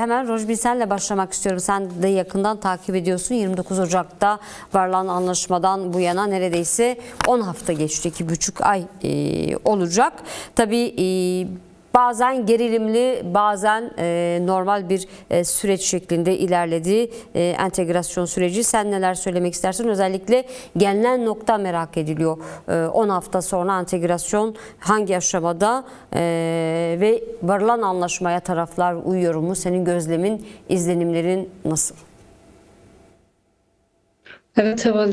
Hemen Rojbin senle başlamak istiyorum. Sen de yakından takip ediyorsun. 29 Ocak'ta varılan anlaşmadan bu yana neredeyse 10 hafta geçti. 2,5 ay olacak. Tabii bazen gerilimli, bazen normal bir süreç şeklinde ilerledi entegrasyon süreci. Sen neler söylemek istersin? Özellikle gelinen nokta merak ediliyor. 10 hafta sonra entegrasyon hangi aşamada ve varılan anlaşmaya taraflar uyuyor mu? Senin gözlemin, izlenimlerin nasıl? Evet, Heval,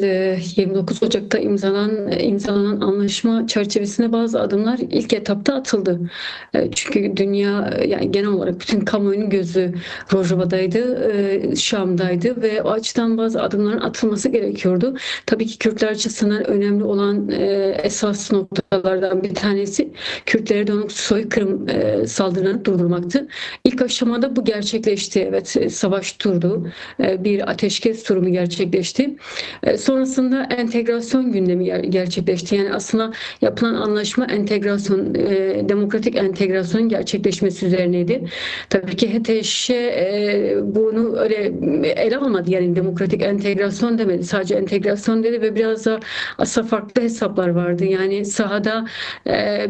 29 Ocak'ta imzalanan anlaşma çerçevesinde bazı adımlar ilk etapta atıldı. Çünkü dünya, yani genel olarak bütün kamuoyunun gözü Rojava'daydı, Şam'daydı ve o açıdan bazı adımların atılması gerekiyordu. Tabii ki Kürtler açısından önemli olan esas noktalardan bir tanesi Kürtlere dönük soykırım saldırılarını durdurmaktı. İlk aşamada bu gerçekleşti. Evet, savaş durdu. Bir ateşkes durumu gerçekleşti. Sonrasında entegrasyon gündemi gerçekleşti. Yani aslında yapılan anlaşma entegrasyon, demokratik entegrasyonun gerçekleşmesi üzerineydi. Tabii ki HTŞ bunu öyle ele almadı. Yani demokratik entegrasyon demedi. Sadece entegrasyon dedi ve biraz da aslında farklı hesaplar vardı. Yani sahada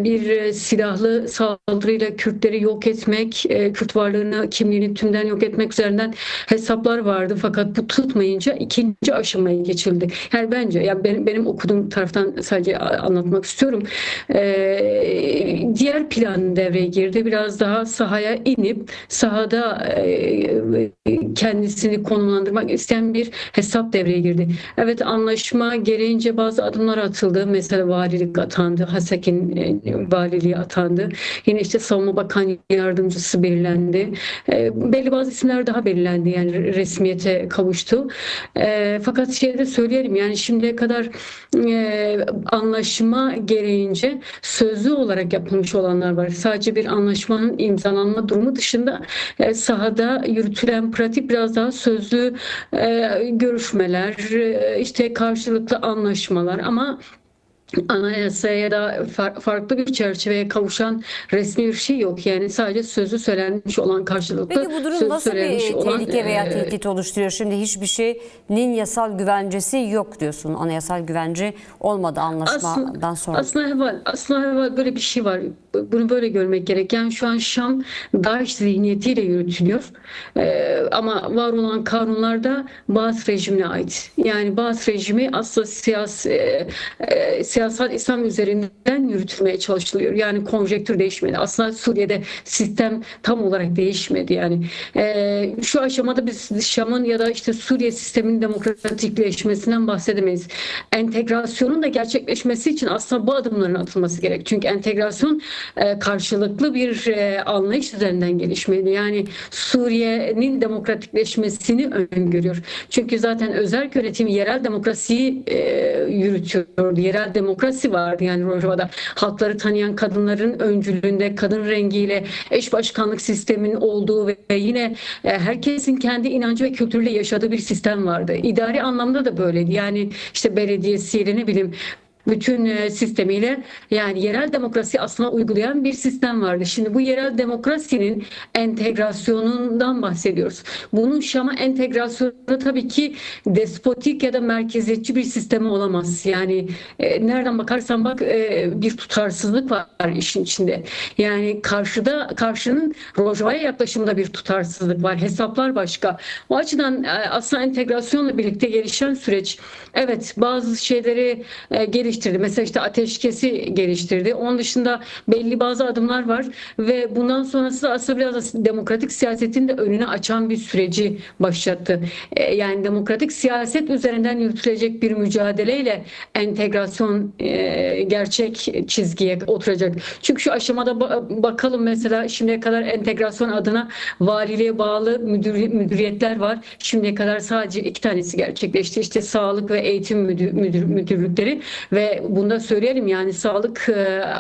bir silahlı saldırıyla Kürtleri yok etmek, Kürt varlığını, kimliğini tümden yok etmek üzerinden hesaplar vardı. Fakat bu tutmayınca ikinci aşamaya geçildi. Yani bence, yani benim okuduğum taraftan sadece anlatmak istiyorum. Diğer plan devreye girdi. Biraz daha sahaya inip sahada kendisini konumlandırmak isteyen bir hesap devreye girdi. Evet, anlaşma gereğince bazı adımlar atıldı. Mesela valilik atandı. Hasek'in valiliği atandı. Yine işte Savunma Bakan Yardımcısı belirlendi. Belli bazı isimler daha belirlendi. Yani resmiyete kavuştu. Fakat şeyde söyleyelim, yani şimdiye kadar anlaşma gereğince sözlü olarak yapılmış olanlar var. Sadece bir anlaşmanın imzalanma durumu dışında sahada yürütülen pratik biraz daha sözlü görüşmeler, işte karşılıklı anlaşmalar, ama anayasaya ya da farklı bir çerçeveye kavuşan resmi bir şey yok. Yani sadece sözü söylenmiş olan, karşılıklı Peki bu durum nasıl söylenmiş bir olan tehlike veya tehdit oluşturuyor? Şimdi hiçbir şeyin yasal güvencesi yok diyorsun. Anayasal güvence olmadı anlaşmadan sonra. Aslında böyle bir şey var. Bunu böyle görmek gerek. Yani şu an Şam DAEŞ zihniyetiyle yürütülüyor. Ama var olan kanunlar da Baas rejimine ait. Yani Baas rejimi aslında siyasal İslam üzerinden yürütülmeye çalışılıyor. Yani konjektür değişmedi. Aslında Suriye'de sistem tam olarak değişmedi. Yani şu aşamada biz Şam'ın ya da işte Suriye sisteminin demokratikleşmesinden bahsedemeyiz. Entegrasyonun da gerçekleşmesi için aslında bu adımların atılması gerek. Çünkü entegrasyon karşılıklı bir anlayış üzerinden gelişmeli. Yani Suriye'nin demokratikleşmesini öngörüyor. Çünkü zaten özerk yönetim yerel demokrasiyi yürütüyordu. Yerel demokrasi vardı yani Rojava'da. Halkları tanıyan kadınların öncülüğünde, kadın rengiyle eş başkanlık sisteminin olduğu ve yine herkesin kendi inancı ve kültürüyle yaşadığı bir sistem vardı. İdari anlamda da böyleydi. Yani işte belediyesiyle, ne bileyim, bütün sistemiyle, yani yerel demokrasi aslında uygulayan bir sistem vardı. Şimdi bu yerel demokrasinin entegrasyonundan bahsediyoruz. Bunun Şam'a entegrasyonu tabii ki despotik ya da merkeziyetçi bir sistemi olamaz. Yani nereden bakarsan bak bir tutarsızlık var işin içinde. Yani karşının Rojava'ya yaklaşımında bir tutarsızlık var. Hesaplar başka. O açıdan aslında entegrasyonla birlikte gelişen süreç, evet, bazı şeyleri geliştirdi. Mesela işte ateşkesi geliştirdi. Onun dışında belli bazı adımlar var ve bundan sonrası da aslında biraz da demokratik siyasetin de önünü açan bir süreci başlattı. Yani demokratik siyaset üzerinden yürütülecek bir mücadeleyle entegrasyon gerçek çizgiye oturacak. Çünkü şu aşamada bakalım, mesela şimdiye kadar entegrasyon adına valiliğe bağlı müdüriyetler var. Şimdiye kadar sadece 2 tanesi gerçekleşti. İşte sağlık ve eğitim müdürlükleri ve ve bunda söyleyelim yani sağlık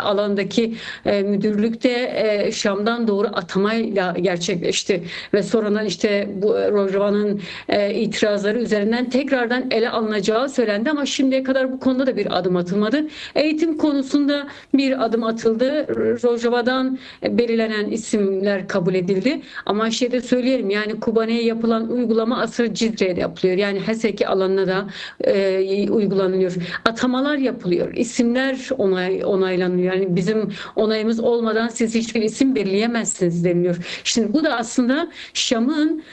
alandaki müdürlükte Şam'dan doğru atamayla gerçekleşti ve sonradan işte bu Rojava'nın itirazları üzerinden tekrardan ele alınacağı söylendi ama şimdiye kadar bu konuda da bir adım atılmadı. Eğitim konusunda bir adım atıldı. Rojava'dan belirlenen isimler kabul edildi. Ama şeyde söyleyelim yani Kubane'ye yapılan uygulama asıl Cizre'de yapılıyor. Yani Haseki alanına da uygulanıyor. Atamalar yapılıyor. İsimler onaylanıyor. Yani bizim onayımız olmadan siz hiçbir isim belirleyemezsiniz deniliyor. Şimdi bu da aslında Şam'ın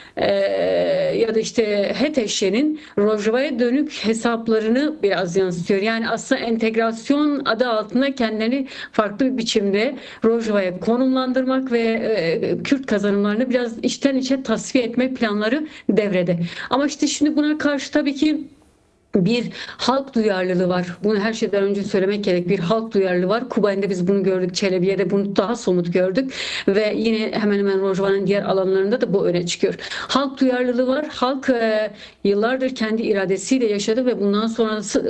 ya da işte HTŞ'nin Rojava'ya dönük hesaplarını biraz yansıtıyor. Yani aslında entegrasyon adı altında kendilerini farklı bir biçimde Rojava'ya konumlandırmak ve Kürt kazanımlarını biraz içten içe tasfiye etme planları devrede. Ama işte şimdi buna karşı tabii ki bir halk duyarlılığı var. Bunu her şeyden önce söylemek gerek. Bir halk duyarlılığı var. Kubay'da biz bunu gördük. Çelebiye'de bunu daha somut gördük. Ve yine hemen hemen Rojava'nın diğer alanlarında da bu öne çıkıyor. Halk duyarlılığı var. Halk yıllardır kendi iradesiyle yaşadı ve bundan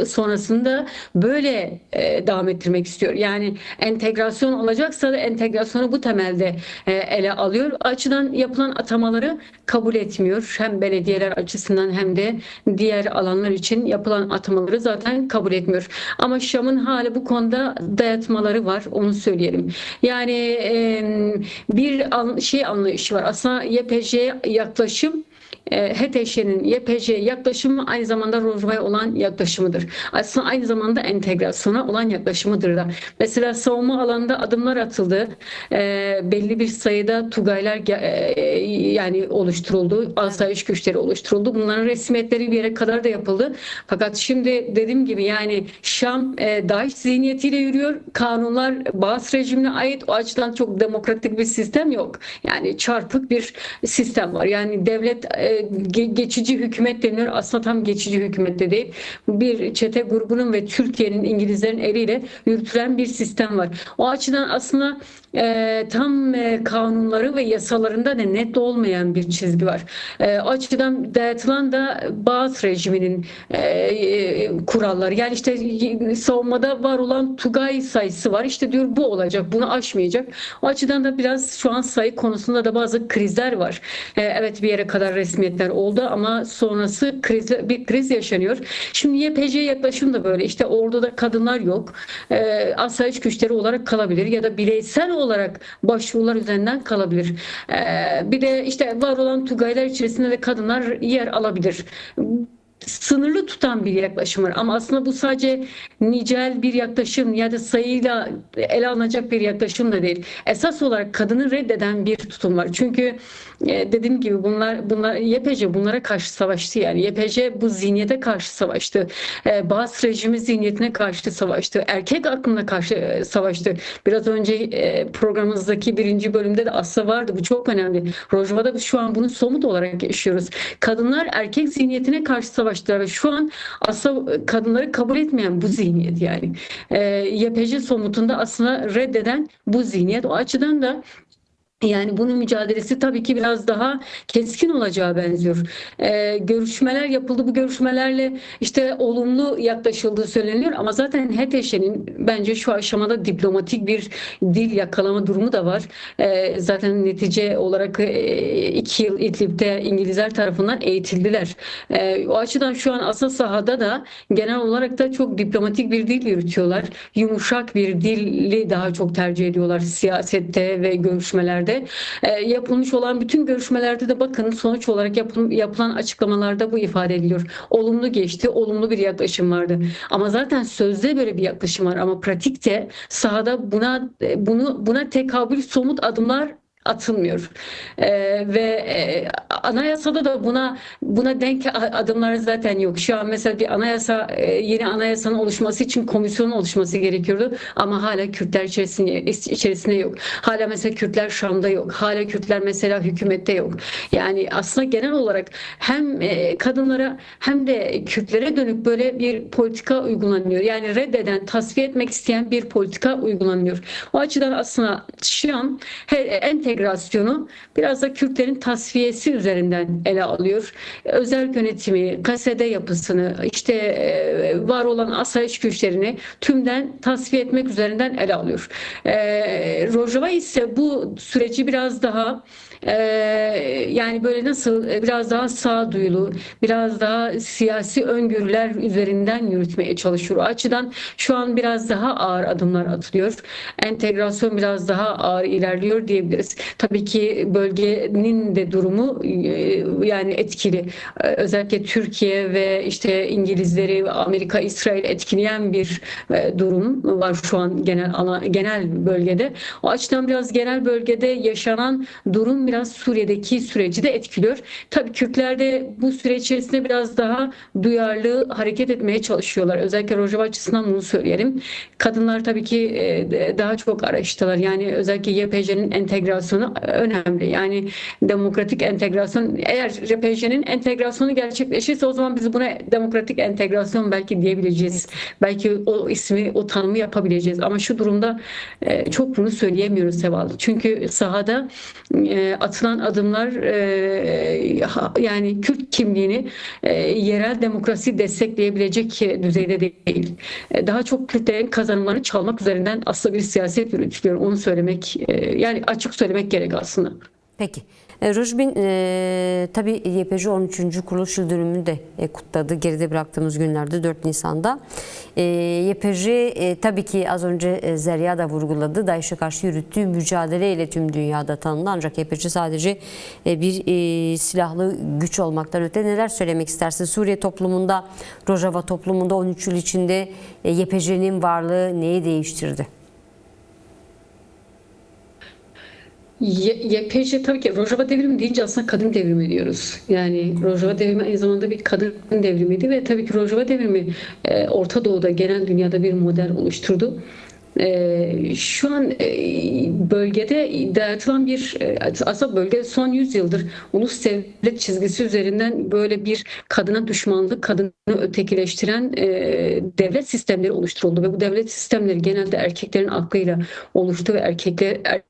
sonrasında böyle devam ettirmek istiyor. Yani entegrasyon olacaksa da entegrasyonu bu temelde ele alıyor. Açıdan yapılan atamaları kabul etmiyor. Hem belediyeler açısından hem de diğer alanlar için yapılan atamaları zaten kabul etmiyor. Ama Şam'ın hali bu konuda dayatmaları var. Onu söyleyelim. Yani bir anlayışı var. Aslında YPJ'ye yaklaşım HTŞ'nin YPJ yaklaşımı aynı zamanda Rojava'ya olan yaklaşımıdır. Aslında aynı zamanda entegrasyona olan yaklaşımıdır da. Mesela savunma alanında adımlar atıldı. Belli bir sayıda Tugaylar yani oluşturuldu. Asayiş güçleri oluşturuldu. Bunların resmiyetleri bir yere kadar da yapıldı. Fakat şimdi dediğim gibi yani Şam DAEŞ zihniyetiyle yürüyor. Kanunlar Baas rejimine ait. O açıdan çok demokratik bir sistem yok. Yani çarpık bir sistem var. Yani devlet geçici hükümet deniyor. Aslında tam geçici hükümet de değil. Bir çete grubunun ve Türkiye'nin, İngilizlerin eliyle yürütülen bir sistem var. O açıdan aslında tam kanunları ve yasalarında da net olmayan bir çizgi var. O açıdan dayatılan da Baas rejiminin kuralları. Yani işte savunmada var olan Tugay sayısı var. İşte diyor bu olacak. Bunu aşmayacak. O açıdan da biraz şu an sayı konusunda da bazı krizler var. Evet bir yere kadar resmiyetler oldu ama sonrası bir kriz yaşanıyor. Şimdi YPJ yaklaşım da böyle. İşte orduda kadınlar yok. Asayiş güçleri olarak kalabilir ya da bireysel olarak başvurular üzerinden kalabilir. Bir de işte var olan Tugaylar içerisinde de kadınlar yer alabilir. Sınırlı tutan bir yaklaşım var. Ama aslında bu sadece nicel bir yaklaşım ya da sayıyla ele alınacak bir yaklaşım da değil. Esas olarak kadını reddeden bir tutum var. Çünkü dediğim gibi bunlar YPJ bunlara karşı savaştı yani. YPJ bu zihniyete karşı savaştı. Baas rejimi zihniyetine karşı savaştı. Erkek aklına karşı savaştı. Biraz önce programımızdaki 1. bölümde de aslında vardı. Bu çok önemli. Rojava'da biz şu an bunu somut olarak yaşıyoruz. Kadınlar erkek zihniyetine karşı savaştılar ve şu an aslında kadınları kabul etmeyen bu zihniyet yani. YPJ somutunda aslında reddeden bu zihniyet. O açıdan da yani bunun mücadelesi tabii ki biraz daha keskin olacağı benziyor. Görüşmeler yapıldı. Bu görüşmelerle işte olumlu yaklaşıldığı söyleniyor ama zaten HTŞ'nin bence şu aşamada diplomatik bir dil yakalama durumu da var. Zaten netice olarak 2 yıl İdlib'de İngilizler tarafından eğitildiler. O açıdan şu an asıl sahada da genel olarak da çok diplomatik bir dil yürütüyorlar. Yumuşak bir dili daha çok tercih ediyorlar siyasette ve görüşmelerde. Yapılmış olan bütün görüşmelerde de bakın sonuç olarak yapılan açıklamalarda bu ifade ediliyor. Olumlu geçti, olumlu bir yaklaşım vardı. Ama zaten sözde böyle bir yaklaşım var ama pratikte sahada buna tekabül somut adımlar atılmıyor. Anayasada da buna denk adımlar zaten yok. Şu an mesela bir yeni anayasanın oluşması için komisyonun oluşması gerekiyordu ama hala Kürtler içerisinde yok. Hala mesela Kürtler Şam'da yok. Hala Kürtler mesela hükümette yok. Yani aslında genel olarak hem kadınlara hem de Kürtlere dönük böyle bir politika uygulanıyor. Yani reddeden, tasfiye etmek isteyen bir politika uygulanıyor. O açıdan aslında Şam entegrasyonu biraz da Kürtlerin tasfiyesi üzerine üzerinden ele alıyor. Özel yönetimi, kasede yapısını, işte var olan asayiş güçlerini tümden tasfiye etmek üzerinden ele alıyor. Rojava ise bu süreci biraz daha yani böyle nasıl biraz daha sağduyulu, biraz daha siyasi öngörüler üzerinden yürütmeye çalışıyor. O açıdan şu an biraz daha ağır adımlar atılıyor. Entegrasyon biraz daha ağır ilerliyor diyebiliriz. Tabii ki bölgenin de durumu yani etkili. Özellikle Türkiye ve işte İngilizleri, Amerika, İsrail etkileyen bir durum var şu an genel bölgede. O açıdan biraz genel bölgede yaşanan durum biraz Suriye'deki süreci de etkiliyor. Tabii Kürtler de bu süreç içerisinde biraz daha duyarlı hareket etmeye çalışıyorlar. Özellikle Rojava açısından bunu söyleyelim. Kadınlar tabii ki daha çok araçtalar. Yani özellikle YPJ'nin entegrasyonu önemli. Yani demokratik entegrasyon, eğer YPJ'nin entegrasyonu gerçekleşirse o zaman biz buna demokratik entegrasyon belki diyebileceğiz. Belki o ismi, o tanımı yapabileceğiz. Ama şu durumda çok bunu söyleyemiyoruz Seval. Çünkü sahada atılan adımlar yani Kürt kimliğini yerel demokrasi destekleyebilecek düzeyde değil. Daha çok Kürtlerin kazanımlarını çalmak üzerinden aslında bir siyaset yürütülüyor. Onu söylemek yani açık söylemek gerek aslında. Peki. Rojbin tabii YPJ 13. kuruluş yıl dönümünü de kutladı geride bıraktığımız günlerde 4 Nisan'da. YPJ tabii ki az önce Zerya da vurguladı. DAEŞ'e karşı yürüttüğü mücadeleyle tüm dünyada tanındı. Ancak YPJ sadece bir silahlı güç olmaktan öte neler söylemek istersin? Suriye toplumunda, Rojava toplumunda 13 yıl içinde YPJ'nin varlığı neyi değiştirdi? YPJ tabii ki Rojava devrimi deyince aslında kadın devrimi diyoruz. Yani Rojava devrimi aynı zamanda bir kadın devrimiydi ve tabii ki Rojava devrimi Orta Doğu'da, genel dünyada bir model oluşturdu. Şu an bölgede dayatılan bir aslında bölge son 100 yıldır ulus devlet çizgisi üzerinden böyle bir kadına düşmanlık, kadını ötekileştiren devlet sistemleri oluşturuldu ve bu devlet sistemleri genelde erkeklerin aklıyla oluştu ve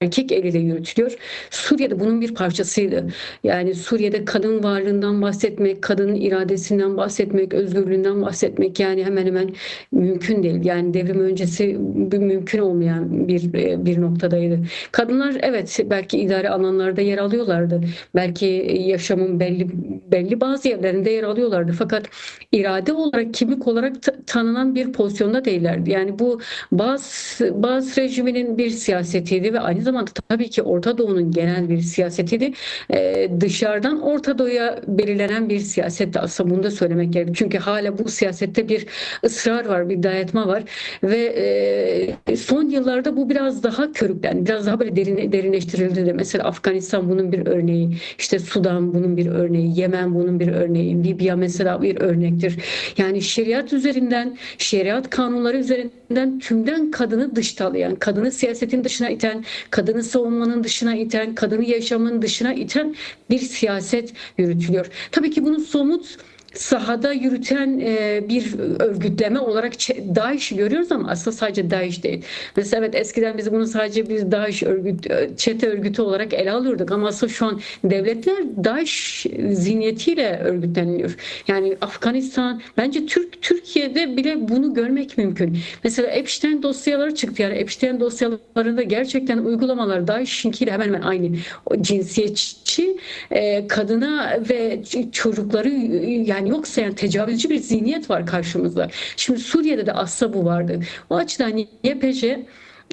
erkek eliyle yürütülüyor. Suriye'de bunun bir parçasıydı. Yani Suriye'de kadın varlığından bahsetmek, kadının iradesinden bahsetmek, özgürlüğünden bahsetmek yani hemen hemen mümkün değil. Yani devrim öncesi mümkün olmayan bir noktadaydı. Kadınlar evet belki idari alanlarda yer alıyorlardı. Belki yaşamın belli bazı yerlerinde yer alıyorlardı. Fakat irade olarak, kimlik olarak tanınan bir pozisyonda değillerdi. Yani bu bazı rejiminin bir siyasetiydi ve aynı zamanda tabii ki Orta Doğu'nun genel bir siyasetiydi. Dışarıdan Orta Doğu'ya belirlenen bir siyasetti aslında, bunu da söylemek gerekir. Çünkü hala bu siyasette bir ısrar var, bir dayatma var ve son yıllarda bu biraz daha körüklendi, biraz daha böyle derinleştirildi de. Mesela Afganistan bunun bir örneği, işte Sudan bunun bir örneği, Yemen bunun bir örneği, Libya mesela bir örnektir. Yani şeriat üzerinden, şeriat kanunları üzerinden tümden kadını dışlayan, kadını siyasetin dışına iten, kadını savunmanın dışına iten, kadını yaşamın dışına iten bir siyaset yürütülüyor. Tabii ki bunu somut sahada yürüten bir örgütleme olarak DAEŞ'i görüyoruz ama aslında sadece DAEŞ değil. Mesela evet eskiden biz bunu sadece bir DAEŞ çete örgütü olarak ele alıyorduk ama aslında şu an devletler DAEŞ zihniyetiyle örgütleniyor. Yani Afganistan, bence Türkiye'de bile bunu görmek mümkün. Mesela Epstein dosyaları çıktı. Yani Epstein dosyalarında gerçekten uygulamalar DAEŞ'inkiyle hemen hemen aynı. O cinsiyetçi, kadına ve çocukları yani yok sayan tecavüzcü bir zihniyet var karşımızda. Şimdi Suriye'de de aslında bu vardı. O açıdan YPJ,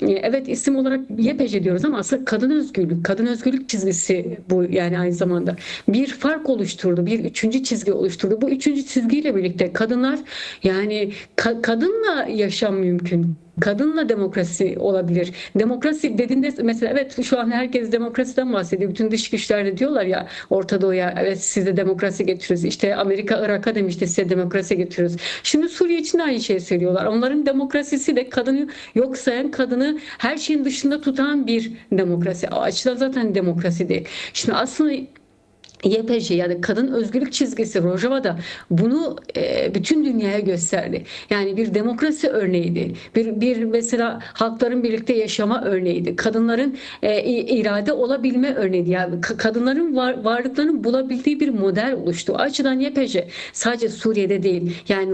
evet isim olarak YPJ diyoruz ama aslında kadın özgürlük çizgisi bu, yani aynı zamanda bir fark oluşturdu, bir üçüncü çizgi oluşturdu. Bu üçüncü çizgiyle birlikte kadınlar, yani kadınla yaşam mümkün. Kadınla demokrasi olabilir. Demokrasi dediğinde mesela evet şu an herkes demokrasiden bahsediyor. Bütün dış güçler de diyorlar ya Orta Doğu'ya evet size demokrasi getiriyoruz. İşte Amerika Irak'a demişti size demokrasi getiriyoruz. Şimdi Suriye için de aynı şeyi söylüyorlar. Onların demokrasisi de kadını yok sayan, kadını her şeyin dışında tutan bir demokrasi. O açıdan zaten demokrasi değil. Şimdi aslında YPJ yani kadın özgürlük çizgisi Rojava'da bunu bütün dünyaya gösterdi. Yani bir demokrasi örneğiydi. Bir mesela halkların birlikte yaşama örneğiydi. Kadınların irade olabilme örneğiydi. Yani kadınların varlıklarını bulabildiği bir model oluştu. O açıdan YPJ sadece Suriye'de değil. Yani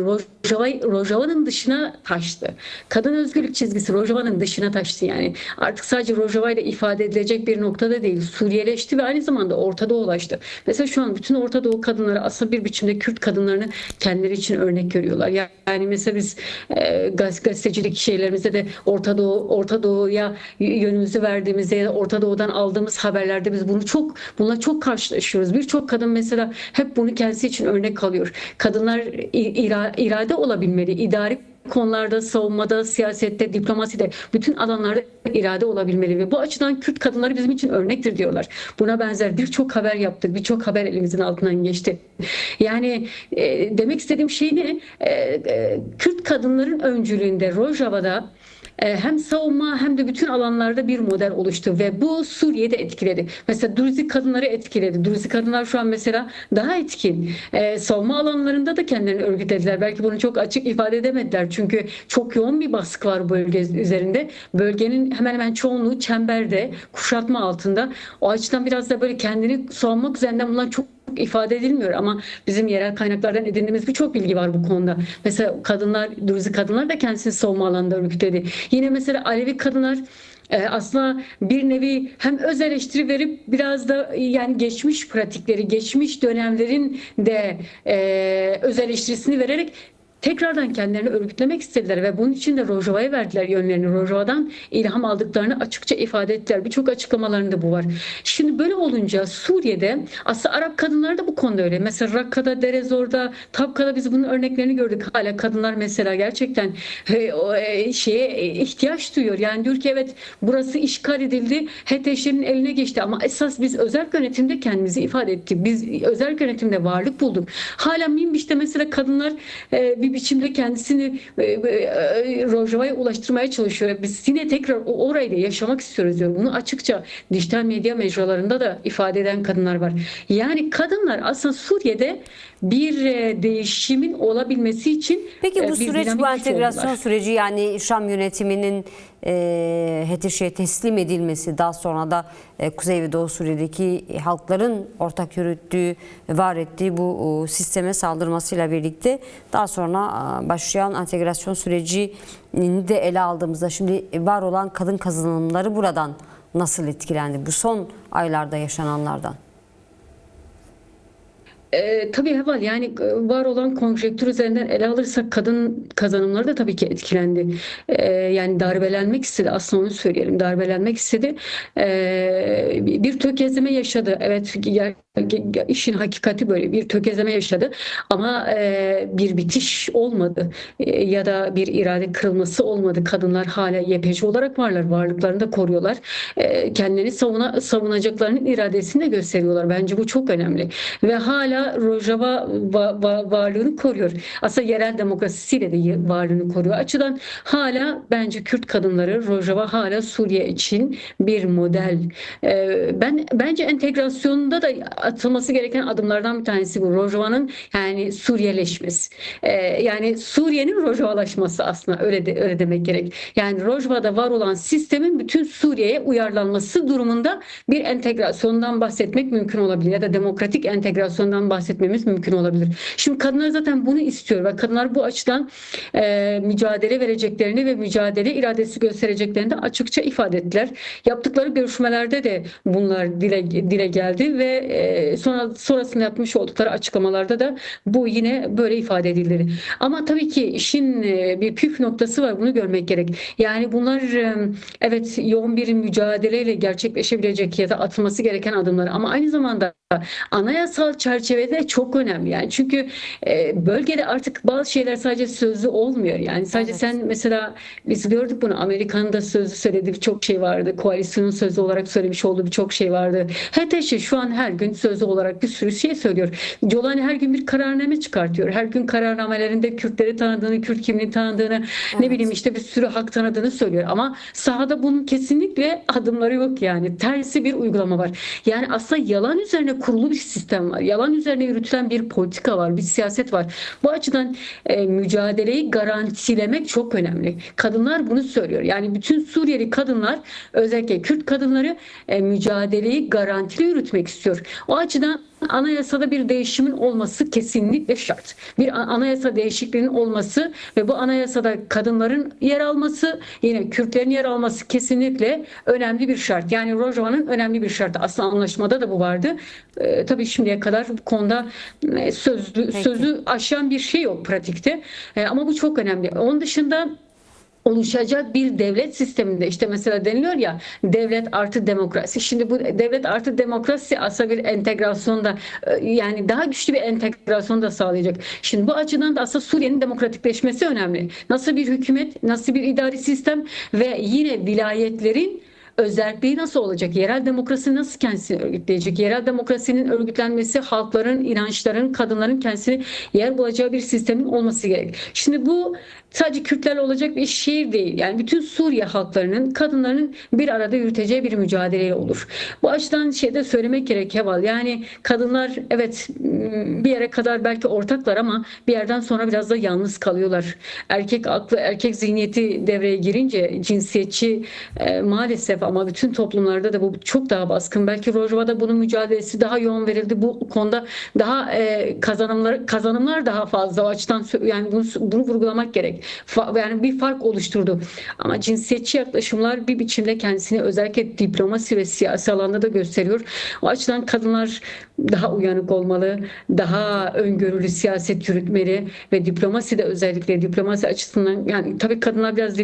Rojava'nın dışına taştı. Kadın özgürlük çizgisi Rojava'nın dışına taştı yani. Artık sadece Rojava ile ifade edilecek bir noktada değil. Suriyeleşti ve aynı zamanda Orta Doğulaştı. Mesela şu an bütün Orta Doğu kadınları aslında bir biçimde Kürt kadınlarını kendileri için örnek görüyorlar. Yani mesela biz gazetecilik şeylerimizde de Orta Doğu'ya yönümüzü verdiğimizde ya da Orta Doğu'dan aldığımız haberlerde biz bununla çok karşılaşıyoruz. Birçok kadın mesela hep bunu kendisi için örnek alıyor. Kadınlar irade olabilmeli, idari konularda, savunmada, siyasette, diplomaside, bütün alanlarda irade olabilmeli ve bu açıdan Kürt kadınları bizim için örnektir diyorlar. Buna benzer birçok haber yaptık, birçok haber elimizin altından geçti. Yani demek istediğim şey ne? Kürt kadınların öncülüğünde Rojava'da hem savunma hem de bütün alanlarda bir model oluştu ve bu Suriye'de etkiledi. Mesela Druzi kadınları etkiledi. Druzi kadınlar şu an mesela daha etkin. Savunma alanlarında da kendilerini örgütlediler. Belki bunu çok açık ifade edemediler. Çünkü çok yoğun bir baskı var bu bölge üzerinde. Bölgenin hemen hemen çoğunluğu çemberde, kuşatma altında. O açıdan biraz da böyle kendini savunmak üzerinden bunlar çok ifade edilmiyor ama bizim yerel kaynaklardan edindiğimiz birçok bilgi var bu konuda. Mesela Druzi kadınlar da kendisini savunma alanında örgütledi. Yine mesela Alevi kadınlar aslında bir nevi hem öz eleştiri verip biraz da yani geçmiş pratikleri, geçmiş dönemlerin de öz eleştirisini vererek tekrardan kendilerini örgütlemek istediler ve bunun için de Rojava'ya verdiler yönlerini. Rojava'dan ilham aldıklarını açıkça ifade ettiler. Birçok açıklamalarında bu var. Şimdi böyle olunca Suriye'de aslında Arap kadınları da bu konuda öyle. Mesela Rakka'da, Derezor'da, Tabka'da biz bunun örneklerini gördük. Hala kadınlar mesela gerçekten şeye ihtiyaç duyuyor. Yani diyor ki evet burası işgal edildi. HTŞ'nin eline geçti ama esas biz özel yönetimde kendimizi ifade ettik. Biz özel yönetimde varlık bulduk. Hala Minbiş'te mesela kadınlar bir biçimde kendisini Rojava'ya ulaştırmaya çalışıyor. Biz yine tekrar orayı da yaşamak istiyoruz diyor. Bunu açıkça dijital medya mecralarında da ifade eden kadınlar var. Yani kadınlar aslında Suriye'de bir değişimin olabilmesi için Peki bu bir süreç, bu dinamik güç entegrasyon oldular. süreci, yani Şam yönetiminin HTŞ'ye teslim edilmesi, daha sonra da Kuzey ve Doğu Suriye'deki halkların ortak yürüttüğü, var ettiği bu sisteme saldırmasıyla birlikte daha sonra başlayan entegrasyon sürecini de ele aldığımızda şimdi var olan kadın kazanımları buradan nasıl etkilendi, bu son aylarda yaşananlardan? Tabii Heval yani var olan konjektür üzerinden ele alırsak kadın kazanımları da tabii ki etkilendi. Yani darbelenmek istedi, aslında onu söyleyelim, darbelenmek istedi. Bir tökezleme yaşadı. Evet, işin hakikati böyle bir tökezleme yaşadı ama bir bitiş olmadı. Ya da bir irade kırılması olmadı. Kadınlar hala YPJ olarak varlar, varlıklarını da koruyorlar. Kendilerini savunacaklarının iradesini de gösteriyorlar. Bence bu çok önemli ve hala Rojava varlığını koruyor. Aslında yerel demokrasisiyle de varlığını koruyor. Açıdan hala bence Kürt kadınları, Rojava hala Suriye için bir model. Bence entegrasyonda da atılması gereken adımlardan bir tanesi bu. Rojava'nın yani Suriyeleşmesi. Yani Suriye'nin Rojavalaşması aslında öyle demek gerek. Yani Rojava'da var olan sistemin bütün Suriye'ye uyarlanması durumunda bir entegrasyondan bahsetmek mümkün olabilir ya da demokratik entegrasyondan bahsetmemiz mümkün olabilir. Şimdi kadınlar zaten bunu istiyor ve kadınlar bu açıdan mücadele vereceklerini ve mücadele iradesi göstereceklerini de açıkça ifade ettiler. Yaptıkları görüşmelerde de bunlar dile geldi ve sonrasında yapmış oldukları açıklamalarda da bu yine böyle ifade edildi. Ama tabii ki işin bir püf noktası var. Bunu görmek gerek. Yani bunlar evet yoğun bir mücadeleyle gerçekleşebilecek ya da atılması gereken adımlar ama aynı zamanda anayasal çerçeve Evet, çok önemli yani. Çünkü bölgede artık bazı şeyler sadece sözlü olmuyor. Yani sadece Evet. sen mesela biz gördük bunu. Amerika'nın da sözlü söylediği birçok şey vardı. Koalisyonun sözlü olarak söylemiş olduğu birçok şey vardı. HTŞ şu an her gün sözlü olarak bir sürü şey söylüyor. Jolani her gün bir kararname çıkartıyor. Her gün kararnamelerinde Kürtleri tanıdığını, Kürt kimliği tanıdığını, ne bileyim Evet. işte bir sürü hak tanıdığını söylüyor. Ama sahada bunun kesinlikle adımları yok yani. Tersi bir uygulama var. Yani aslında yalan üzerine kurulu bir sistem var. Yalan üzerine yürütülen bir politika var, bir siyaset var. Bu açıdan mücadeleyi garantilemek çok önemli. Kadınlar bunu söylüyor. Yani bütün Suriyeli kadınlar, özellikle Kürt kadınları mücadeleyi garantili yürütmek istiyor. O açıdan anayasada bir değişimin olması kesinlikle şart. Bir anayasa değişikliğinin olması ve bu anayasada kadınların yer alması, yine Kürtlerin yer alması kesinlikle önemli bir şart. Yani Rojava'nın önemli bir şartı. Aslında anlaşmada da bu vardı. Tabii şimdiye kadar bu konuda Peki. sözü aşan bir şey yok pratikte. Ama bu çok önemli. Onun dışında oluşacak bir devlet sisteminde işte mesela deniliyor ya, devlet artı demokrasi. Şimdi bu devlet artı demokrasi aslında bir entegrasyon da yani daha güçlü bir entegrasyon da sağlayacak. Şimdi bu açıdan da aslında Suriye'nin demokratikleşmesi önemli. Nasıl bir hükümet, nasıl bir idari sistem ve yine vilayetlerin özelliği nasıl olacak? Yerel demokrasi nasıl kendisini örgütleyecek? Yerel demokrasinin örgütlenmesi, halkların, inançların, kadınların kendisini yer bulacağı bir sistemin olması gerek. Şimdi bu sadece Kürtlerle olacak bir şehir değil. Yani bütün Suriye halklarının, kadınların bir arada yürüteceği bir mücadele olur. Bu açıdan şeyde söylemek gerek Heval. Yani kadınlar evet bir yere kadar belki ortaklar ama bir yerden sonra biraz da yalnız kalıyorlar. Erkek aklı, erkek zihniyeti devreye girince cinsiyetçi maalesef, ama bütün toplumlarda da bu çok daha baskın. Belki Rojava'da bunun mücadelesi daha yoğun verildi. Bu konuda daha kazanımlar daha fazla. O açıdan yani bunu vurgulamak gerek. Yani bir fark oluşturdu. Ama cinsiyetçi yaklaşımlar bir biçimde kendisini özellikle diplomasi ve siyasi alanda da gösteriyor. O açıdan kadınlar daha uyanık olmalı, daha öngörülü siyaset yürütmeli ve diplomaside, özellikle diplomasi açısından, yani tabii kadınlar biraz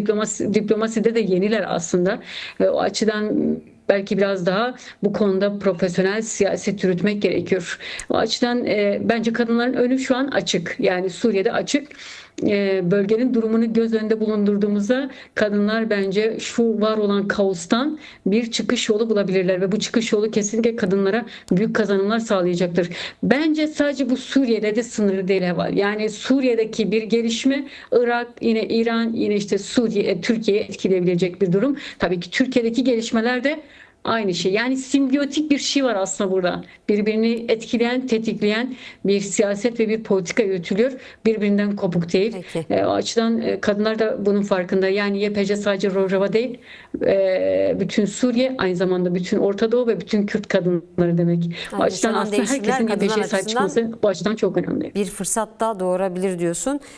diplomaside de yeniler aslında ve o açıdan belki biraz daha bu konuda profesyonel siyaset yürütmek gerekiyor. O açıdan bence kadınların önü şu an açık. Yani Suriye'de açık. Bölgenin durumunu göz önünde bulundurduğumuzda kadınlar bence şu var olan kaostan bir çıkış yolu bulabilirler ve bu çıkış yolu kesinlikle kadınlara büyük kazanımlar sağlayacaktır. Bence sadece bu Suriye'de de sınırlı değil var. Yani Suriye'deki bir gelişme Irak, yine İran, yine işte Suriye, Türkiye'yi etkileyebilecek bir durum. Tabii ki Türkiye'deki gelişmeler de aynı şey. Yani simbiyotik bir şey var aslında burada. Birbirini etkileyen, tetikleyen bir siyaset ve bir politika yürütülüyor. Birbirinden kopuk değil. Peki. O açıdan kadınlar da bunun farkında. Yani YPG sadece Rojava değil, bütün Suriye, aynı zamanda bütün Orta Doğu ve bütün Kürt kadınları demek. O Yani açıdan yaşanan aslında değişimler herkesin kadınlar YPG'ye sahip açısından çıkması bu açıdan çok önemli. bir fırsat da doğurabilir diyorsun.